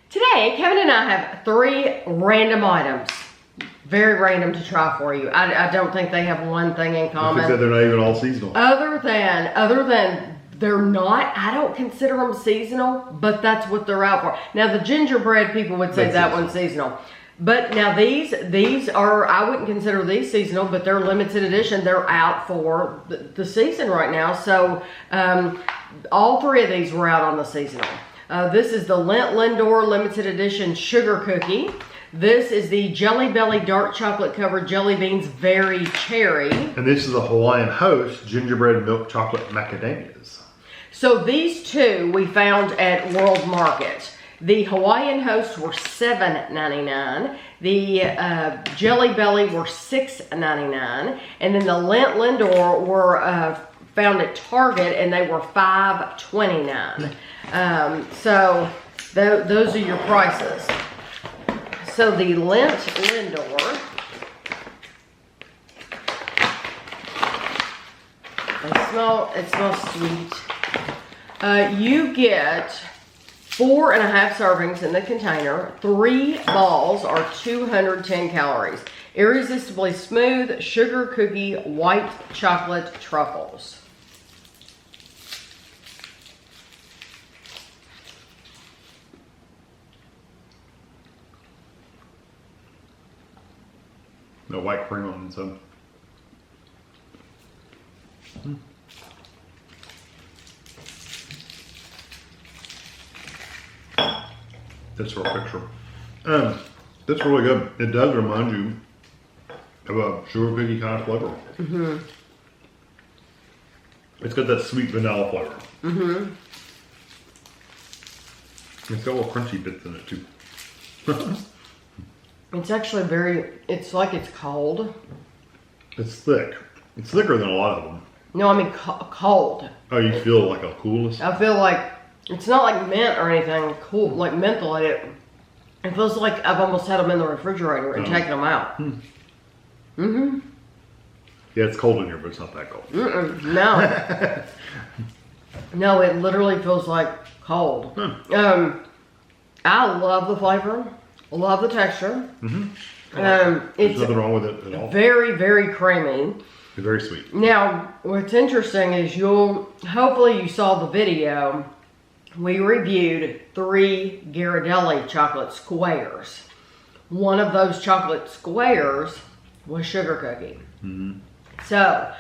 Today, Kevin and I have 3 random items. Very random to try for you. I don't think they have one thing in common. I think they're not even all seasonal. Other than they're not, I don't consider them seasonal, but that's what they're out for. Now the gingerbread people would say that one's seasonal. But now these are, I wouldn't consider these seasonal, but they're limited edition. They're out for the season right now. So all 3 of these were out on the seasonal. This is the Lindt Lindor limited edition sugar cookie. This is the Jelly Belly dark chocolate covered jelly beans very cherry. And this is a Hawaiian Host gingerbread milk chocolate macadamias. So these 2 we found at World Market. The Hawaiian Host were $7.99. The Jelly Belly were $6.99. And then the Lindt Lindor were found at Target and they were $5.29. So those are your prices. So the Lindt Lindor, it smells sweet. You get 4.5 servings in the container. 3 balls are 210 calories. Irresistibly smooth sugar cookie white chocolate truffles. No white cream on them. That's for a picture. That's really good. It does remind you of a sugar cookie kind of flavor. Mm-hmm. It's got that sweet vanilla flavor. Mm-hmm. It's got little crunchy bits in it too. It's actually it's like it's cold. It's thick. It's thicker than a lot of them. No, I mean cold. Oh, you feel like a coolness? I feel like, it's not like mint or anything cool, like menthol. It feels like I've almost had them in the refrigerator and taken them out. Mm-hmm. Yeah, it's cold in here, but it's not that cold. No. No, it literally feels like cold. I love the flavor. Love the texture. Mm-hmm. There's nothing wrong with it at all. Very, very creamy. It's very sweet. Now, what's interesting is hopefully you saw the video. We reviewed 3 Ghirardelli chocolate squares. One of those chocolate squares was sugar cookie. Mm-hmm. So,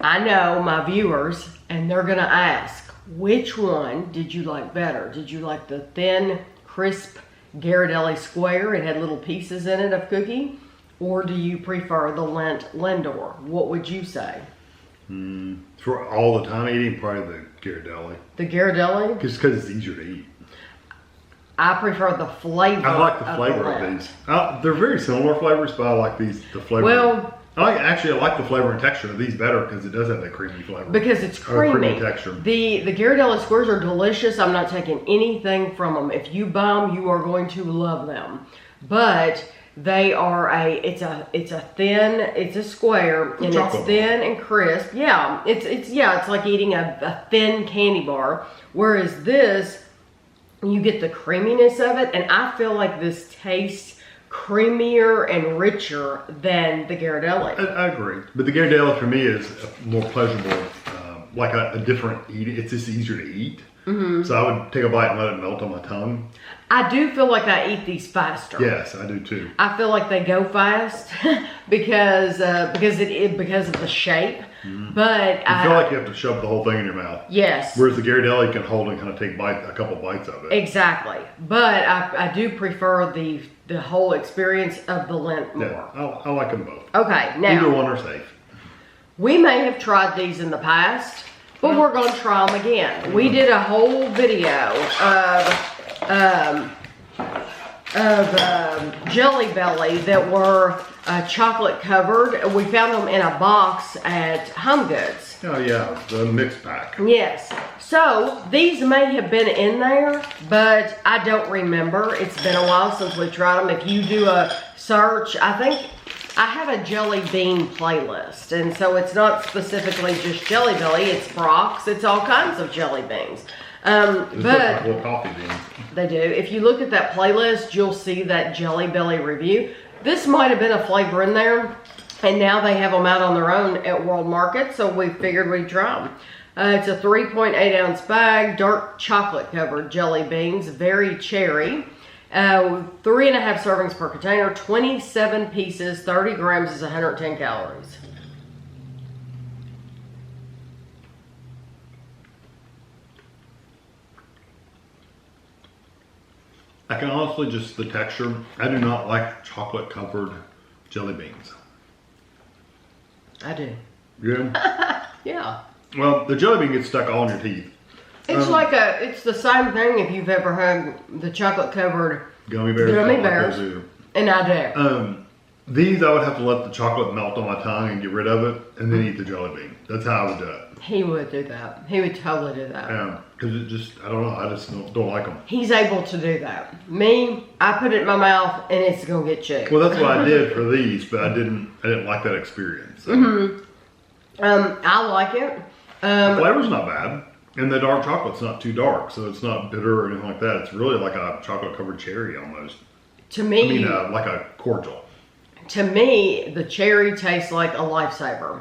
I know my viewers, and they're gonna ask, which one did you like better? Did you like the thin, crisp Ghirardelli square? It had little pieces in it of cookie. Or do you prefer the Lindt Lindor? What would you say? For all the time eating, probably the Ghirardelli. The Ghirardelli? Just because it's easier to eat. I prefer the flavor. I like the flavor of these. They're very similar flavors, but I like the flavor. Well, I like the flavor and texture of these better because it does have that creamy flavor. Because it's creamy. Creamy texture. The Ghirardelli squares are delicious. I'm not taking anything from them. If you buy them, you are going to love them. But they are it's a square and it's thin and crisp. Yeah, it's like eating a thin candy bar. Whereas this, you get the creaminess of it, and I feel like this tastes creamier and richer than the Ghirardelli. I agree, but the Ghirardelli for me is more pleasurable, like a different eat. It's just easier to eat. Mm-hmm. So I would take a bite and let it melt on my tongue. I do feel like I eat these faster. Yes, I do too. I feel like they go fast because of the shape. Mm-hmm. But I feel like you have to shove the whole thing in your mouth. Yes. Whereas the Ghirardelli, you can hold and kind of take a couple bites of it. Exactly. But I do prefer the whole experience of the Lindt more. Yeah, I like them both. Okay, now either one are safe. We may have tried these in the past, but we're going to try them again. We did a whole video of Jelly Belly that were chocolate covered. We found them in a box at Home Goods. Oh yeah, the mix pack. Yes. So these may have been in there, but I don't remember. It's been a while since we tried them. If you do a search, I think I have a jelly bean playlist, and so it's not specifically just Jelly Belly. It's Brock's. It's all kinds of jelly beans. But little coffee beans. They do. If you look at that playlist, you'll see that Jelly Belly review. This might have been a flavor in there, and now they have them out on their own at World Market, so we figured we'd try them. It's a 3.8 ounce bag, dark chocolate covered jelly beans, very cherry. 3.5 servings per container, 27 pieces, 30 grams is 110 calories. I can honestly just the texture. I do not like chocolate covered jelly beans. I do. Yeah. Yeah. Well, the jelly bean gets stuck all in your teeth. It's it's the same thing if you've ever had the chocolate covered Gummy bears. And I do. These I would have to let the chocolate melt on my tongue and get rid of it, and then eat the jelly bean. That's how I would do it. He would do that. He would totally do that. Yeah, because it just, I don't know, I just don't like them. He's able to do that. Me, I put it in my mouth and it's gonna get chewed. Well, that's what I did for these, but I didn't like that experience. So. I like it. The flavor's not bad. And the dark chocolate's not too dark, so it's not bitter or anything like that. It's really like a chocolate-covered cherry almost. To me, like a cordial. To me, the cherry tastes like a Lifesaver.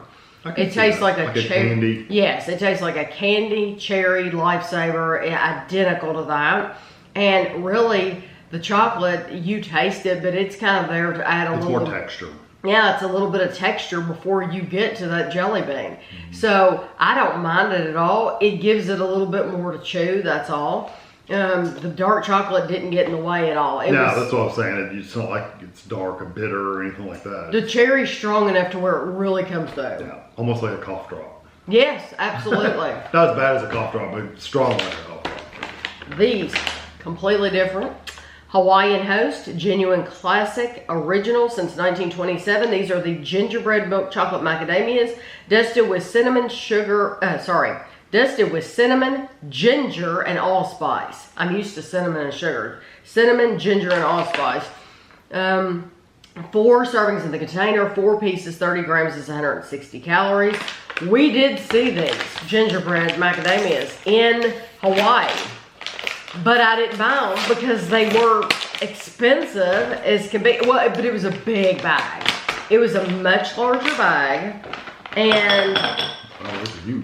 It tastes like a candy. Yes, it tastes like a candy cherry Lifesaver, identical to that. And really, the chocolate, you taste it, but it's kind of there to add a little more texture. Yeah, it's a little bit of texture before you get to that jelly bean. So I don't mind it at all. It gives it a little bit more to chew, that's all. The dark chocolate didn't get in the way at all. That's what I'm saying. It's not like it's dark or bitter or anything like that. The cherry's strong enough to where it really comes through. Yeah, almost like a cough drop. Yes, absolutely. Not as bad as a cough drop, but strong like a cough drop. These, completely different. Hawaiian Host, genuine classic, original since 1927. These are the gingerbread milk chocolate macadamias, dusted with cinnamon, ginger, and allspice. I'm used to cinnamon and sugar. Cinnamon, ginger, and allspice. 4 servings in the container, 4 pieces, 30 grams is 160 calories. We did see these gingerbread macadamias in Hawaii. But I didn't buy them because they were expensive as can be. Well, but it was a big bag. It was a much larger bag. And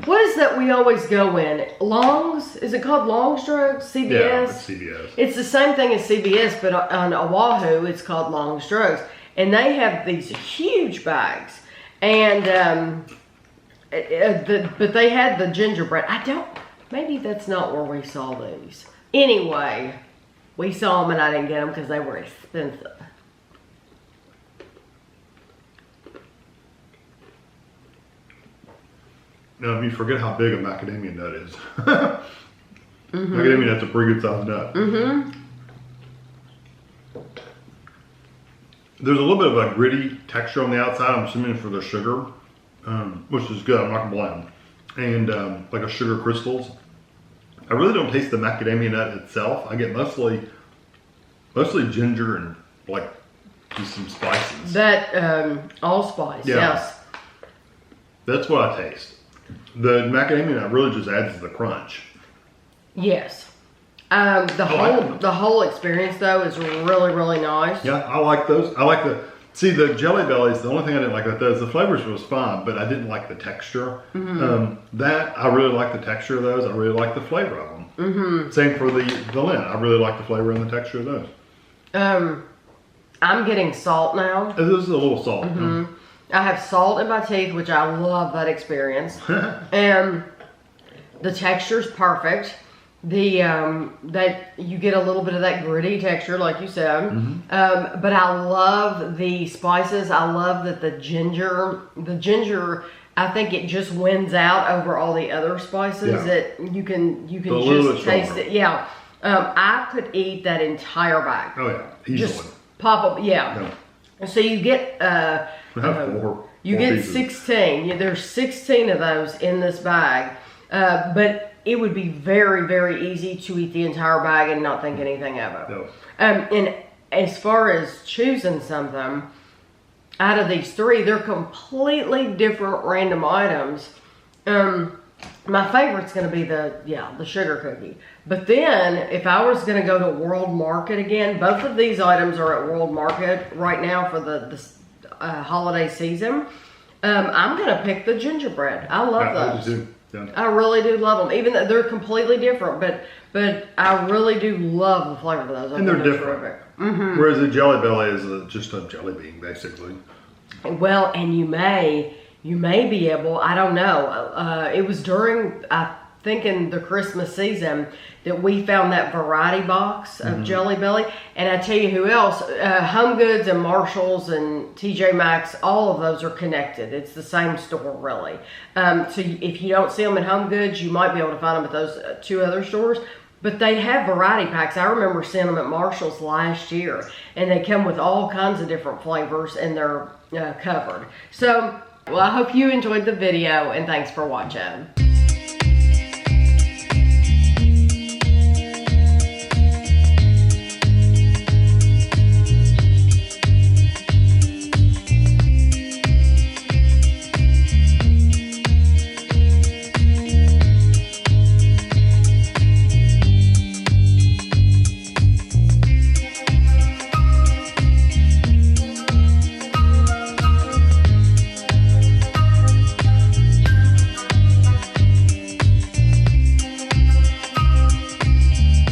what is that we always go in? Longs? Is it called Long's Drugs? CVS? Yeah, it's CVS. It's the same thing as CVS, but on Oahu, it's called Long's Drugs. And they have these huge bags. And, but they had the gingerbread. Maybe that's not where we saw these. Anyway, we saw them and I didn't get them because they were expensive. Now, if you forget how big a macadamia nut is. Macadamia nut's a pretty good sized nut. There's a little bit of a gritty texture on the outside, I'm assuming for the sugar, which is good, I'm not gonna blame. And like a sugar crystals. I really don't taste the macadamia nut itself. I get mostly ginger and like just some spices. That allspice, yes. That's what I taste. The macadamia nut really just adds to the crunch. Yes. The whole experience though is really, really nice. Yeah, I like those. I like the Jelly Bellies, the only thing I didn't like about those, the flavors was fine, but I didn't like the texture. I really like the texture of those. I really like the flavor of them. Same for the Lindt. I really like the flavor and the texture of those. I'm getting salt now. This is a little salt. I have salt in my teeth, which I love that experience. And the texture's perfect. That you get a little bit of that gritty texture, like you said. But I love the spices. I love that the ginger, I think it just wins out over all the other spices that you can just taste it. Yeah. I could eat that entire bag. Oh yeah, easily. Just pop up, yeah. So you get you get 16. There's 16 of those in this bag, but it would be very, very easy to eat the entire bag and not think anything of it. No. And as far as choosing something, out of these 3, they're completely different random items. My favorite's going to be the sugar cookie. But then, if I was going to go to World Market again, both of these items are at World Market right now for the holiday season. I'm going to pick the gingerbread. I love those. I do too. Yeah. I really do love them, even though they're completely different. But I really do love the flavor of those. And they're different. Mm-hmm. Whereas a Jelly Belly is just a jelly bean, basically. Well, and you may be able, I don't know. It was during, I think in the Christmas season, that we found that variety box of Jelly Belly. And I tell you who else, Home Goods and Marshalls and TJ Maxx, all of those are connected. It's the same store, really. So if you don't see them at Home Goods, you might be able to find them at those 2 other stores. But they have variety packs. I remember seeing them at Marshalls last year. And they come with all kinds of different flavors, and they're covered. So, well, I hope you enjoyed the video, and thanks for watching.